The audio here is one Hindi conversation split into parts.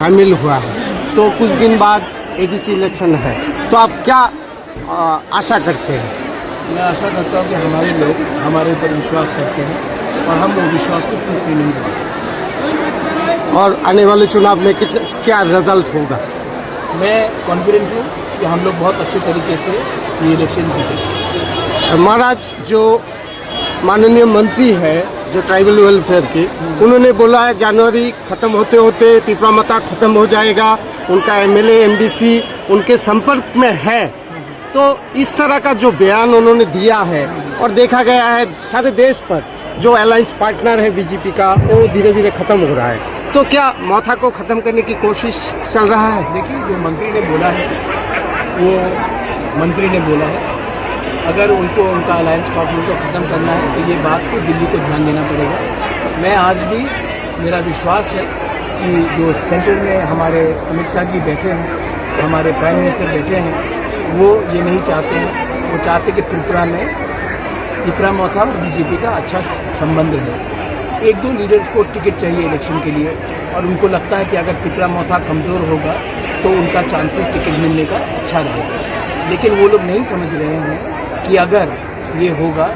शामिल हुआ है, तो कुछ दिन बाद एडीसी इलेक्शन है, तो आप क्या आशा करते हैं? मैं आशा करता हूँ कि हमारे लोग हमारे ऊपर विश्वास करते हैं और हम वो विश्वास को टूटने नहीं देंगे। और आने वाले चुनाव में क्या रिजल्ट होगा? मैं कॉन्फिडेंट हूँ कि हम लोग बहुत अच्छे तरीके से ये इलेक्शन जीतेंगे। महाराज, जो माननीय मंत्री है जो ट्राइबल वेलफेयर की, उन्होंने बोला है जनवरी खत्म होते होते तिपरामता खत्म हो जाएगा, उनका एमएलए एमडीसी उनके संपर्क में है। तो इस तरह का जो बयान उन्होंने दिया है और देखा गया है सारे देश पर जो अलायंस पार्टनर है बीजेपी का, वो धीरे धीरे खत्म हो रहा है, तो क्या मौथा को खत्म करने की कोशिश चल रहा है? देखिए, जो मंत्री ने बोला है वो मंत्री ने बोला है। अगर उनको उनका अलायंस पार्टनर को ख़त्म करना है तो ये बात को दिल्ली को ध्यान देना पड़ेगा। मैं आज भी, मेरा विश्वास है कि जो सेंटर में हमारे अमित शाह जी बैठे हैं, हमारे प्राइम मिनिस्टर बैठे हैं, वो ये नहीं चाहते हैं। वो चाहते कि त्रिपुरा मौथा और बीजेपी का अच्छा संबंध है। एक दो लीडर्स को टिकट चाहिए इलेक्शन के लिए और उनको लगता है कि अगर त्रिपुरा मौथा कमज़ोर होगा तो उनका चांसेस टिकट मिलने का अच्छा रहेगा। लेकिन वो लोग नहीं समझ रहे हैं कि अगर ये होगा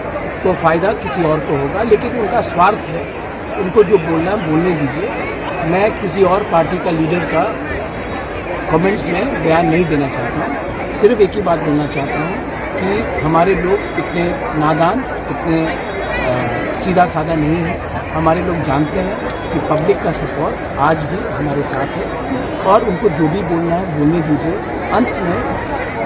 तो फ़ायदा किसी और को होगा। लेकिन उनका स्वार्थ है, उनको जो बोलना है बोलने दीजिए। मैं किसी और पार्टी का लीडर का कमेंट्स में बयान नहीं देना चाहता हूँ। सिर्फ एक ही बात बोलना चाहता हूँ कि हमारे लोग इतने नादान, इतने सीधा साधा नहीं है। हमारे लोग जानते हैं कि पब्लिक का सपोर्ट आज भी हमारे साथ है और उनको जो भी बोलना है बोलने दीजिए। अंत में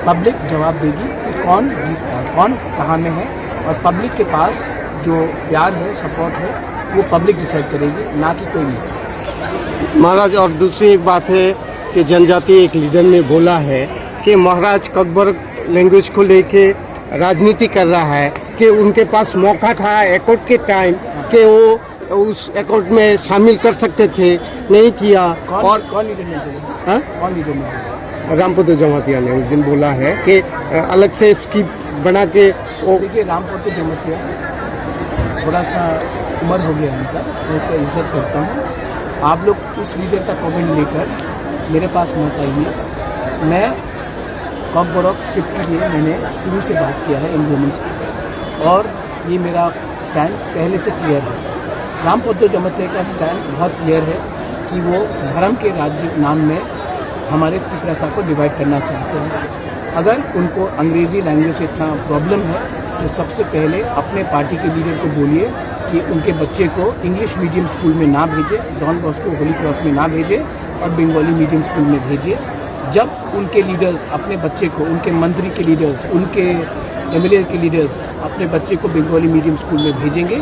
पब्लिक जवाब देगी कि कौन जीतता है, कौन कहाँ में है, और पब्लिक के पास जो प्यार है, सपोर्ट है, वो पब्लिक डिसाइड करेगी, ना कि कोई नहीं। महाराज, और दूसरी एक बात है कि जनजातीय एक लीडर ने बोला है कि महाराज ककबरक लैंग्वेज को लेके राजनीति कर रहा है, कि उनके पास मौका था एकॉर्ड के टाइम कि वो उस एकॉर्ड में शामिल कर सकते थे, नहीं किया। और कौन लीडर ने बोला? कौन लीडर ने बोला? रामपतो जमातिया ने उस दिन बोला है कि अलग से स्कीम बना के वो। देखिए, रामपतो जमातिया थोड़ा सा उम्र हो गया उनका, मैं उसका इज्जत करता हूँ। आप लोग उस लीडर का कमेंट लेकर मेरे पास मत आइए। मैं ककबरक स्क्रिप्ट के लिए मैंने शुरू से बात किया है इन वुमेंस की, और ये मेरा स्टैंड पहले से क्लियर है। रामपतो जमातिया का स्टैंड बहुत क्लियर है कि वो धर्म के राज्य नाम में हमारे त्रिपुरा को डिवाइड करना चाहते हैं। अगर उनको अंग्रेज़ी लैंग्वेज से इतना प्रॉब्लम है तो सबसे पहले अपने पार्टी के लीडर को बोलिए कि उनके बच्चे को इंग्लिश मीडियम स्कूल में ना भेजे, डॉन बॉस्को होली क्रॉस में ना भेजे और बंगाली मीडियम स्कूल में भेजिए। जब उनके लीडर्स अपने बच्चे को, उनके मंत्री के लीडर्स, उनके एमएलए के लीडर्स अपने बच्चे को बंगाली मीडियम स्कूल में भेजेंगे,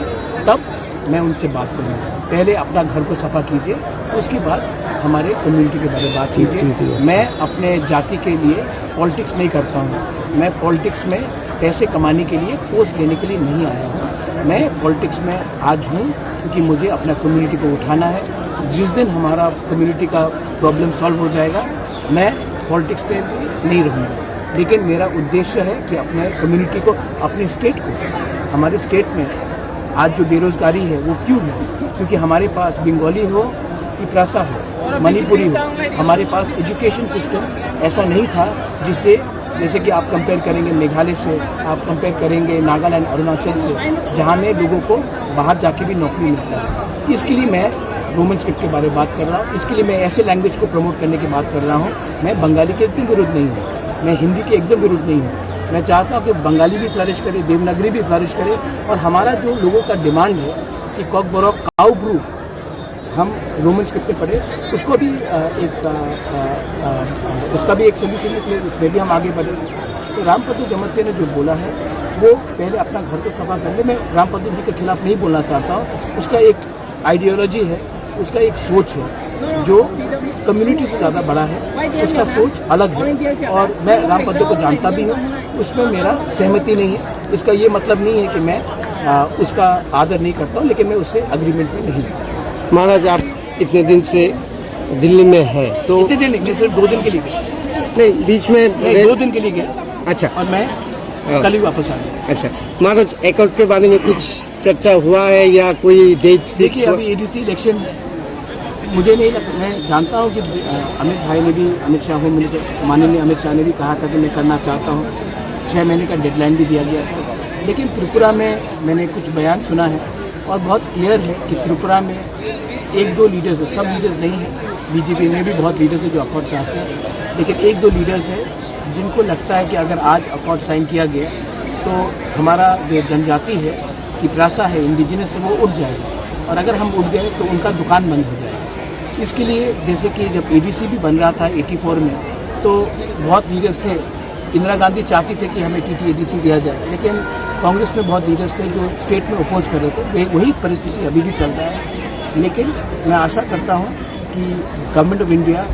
तब मैं उनसे बात करूँगा। पहले अपना घर को सफ़ा कीजिए, उसके बाद हमारे कम्युनिटी के बारे में बात कीजिए। मैं अपने जाति के लिए पॉलिटिक्स नहीं करता हूँ। मैं पॉलिटिक्स में पैसे कमाने के लिए, पोस्ट लेने के लिए नहीं आया हूँ। मैं पॉलिटिक्स में आज हूँ क्योंकि मुझे अपना कम्युनिटी को उठाना है। जिस दिन हमारा कम्युनिटी का प्रॉब्लम सॉल्व हो जाएगा, मैं पॉलिटिक्स में नहीं रहूँगा। लेकिन मेरा उद्देश्य है कि अपने कम्युनिटी को, अपने स्टेट को, हमारे स्टेट में आज जो बेरोज़गारी है वो क्यों है? क्योंकि हमारे पास बंगाली हो, तिपरासा हो, मणिपुरी हो, हमारे पास एजुकेशन सिस्टम ऐसा नहीं था जिससे, जैसे कि आप कंपेयर करेंगे मेघालय से, आप कंपेयर करेंगे नागालैंड, अरुणाचल से, जहाँ में लोगों को बाहर जाके भी नौकरी मिलता है। इसके लिए मैं रोमन स्क्रिप्ट के बारे में बात कर रहा हूँ। इसके लिए मैं ऐसे लैंग्वेज को प्रमोट करने की बात कर रहा हूँ। मैं बंगाली के एकदम विरुद्ध नहीं हूँ, मैं हिंदी के एकदम विरुद्ध नहीं हूँ। मैं चाहता हूँ कि बंगाली भी फ्लरिश करे, देवनागरी भी फ्लरिश करे। और हमारा जो लोगों का डिमांड है कि ककबरक काउब्रू हम रोमन स्क्रिप्ट में पढ़े, उसको भी उसका भी एक सोल्यूशन निकले, उसमें भी हम आगे बढ़े। तो रामपतो जमातिया ने जो बोला है वो पहले अपना घर को सफा कर ले। मैं रामपतो जी के खिलाफ नहीं बोलना चाहता हूँ। उसका एक आइडियोलॉजी है, उसका एक सोच है जो कम्युनिटी से ज़्यादा बड़ा है, उसका सोच अलग है। और मैं रामपतो को जानता भी हूँ, उसमें मेरा सहमति नहीं है। इसका ये मतलब नहीं है कि मैं उसका आदर नहीं करता हूँ, लेकिन मैं उससे अग्रीमेंट में नहीं हूँ। महाराज, आप इतने दिन से दिल्ली में है, तो इतने दिन नहीं, सिर्फ 2 दिन के लिए गया। नहीं, बीच में नहीं, 2 दिन के लिए गया। अच्छा। और मैं कल ही वापस आ गया। अच्छा महाराज, एकॉर्ड के बारे में कुछ चर्चा हुआ है या कोई डेट फिक्स? देखिए, अभी एडीसी इलेक्शन मुझे नहीं लगता, मैं जानता हूँ कि अमित भाई ने भी, अमित शाह होम मिनिस्टर माननीय अमित शाह ने भी कहा था कि मैं करना चाहता हूँ, 6 महीने का डेडलाइन भी दिया गया था। लेकिन त्रिपुरा में मैंने कुछ बयान सुना है और बहुत क्लियर है कि त्रिपुरा में 1-2 लीडर्स है, सब लीडर्स नहीं है, बीजेपी में भी बहुत लीडर्स है जो अकॉर्ड चाहते हैं, लेकिन 1-2 लीडर्स है जिनको लगता है कि अगर आज अकॉर्ड साइन किया गया तो हमारा जो जनजाति है, तिप्रासा है, इंडिजिनस है, वो उठ जाएगा, और अगर हम उठ गए तो उनका दुकान बंद हो जाएगा। इसके लिए जैसे कि जब एडीसी भी बन रहा था 84 में, तो बहुत लीडर्स थे, इंदिरा गांधी चाहती थे कि हमें टीटी एडीसी दिया जाए, लेकिन कांग्रेस में बहुत लीडर्स थे जो स्टेट में अपोज कर रहे थे। वही परिस्थिति अभी भी चल रहा है, लेकिन मैं आशा करता हूँ कि गवर्नमेंट ऑफ इंडिया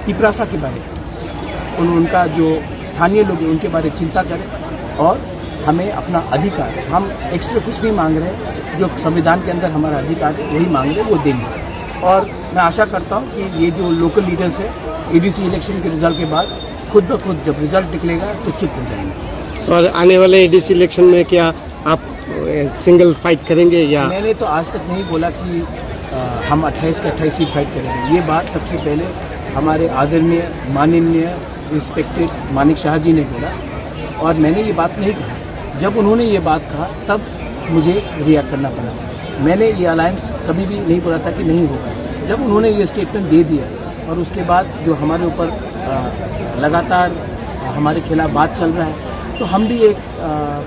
तिप्रासा के बारे में, उनका जो स्थानीय लोग हैं उनके बारे में चिंता करें और हमें अपना अधिकार, हम एक्स्ट्रा कुछ नहीं मांग रहे, जो संविधान के अंदर हमारा अधिकार है वही मांग रहे, वो देंगे। और मैं आशा करता हूँ कि ये जो लोकल लीडर्स है एडीसी इलेक्शन के रिजल्ट के बाद खुद ब खुद जब रिजल्ट निकलेगा तो चुप हो जाएंगे। और आने वाले एडीसी इलेक्शन में क्या आप सिंगल फाइट करेंगे या? मैंने तो आज तक नहीं बोला कि हम 28 के 28 सीट फाइट करेंगे। ये बात सबसे पहले हमारे आदरणीय माननीय रिस्पेक्टेड मानिक शाह जी ने बोला, और मैंने ये बात नहीं कहा। जब उन्होंने ये बात कहा तब मुझे रिएक्ट करना पड़ा। मैंने ये अलायंस कभी भी नहीं बोला था कि नहीं होगा। जब उन्होंने ये स्टेटमेंट दे दिया और उसके बाद जो हमारे ऊपर लगातार हमारे खिलाफ बात चल रहा है, तो हम भी एक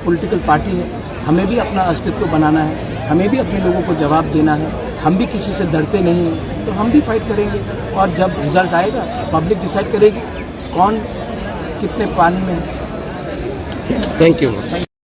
पॉलिटिकल पार्टी है, हमें भी अपना अस्तित्व बनाना है, हमें भी अपने लोगों को जवाब देना है, हम भी किसी से डरते नहीं हैं, तो हम भी फाइट करेंगे। और जब रिजल्ट आएगा पब्लिक डिसाइड करेगी कौन कितने पानी में है। Thank you.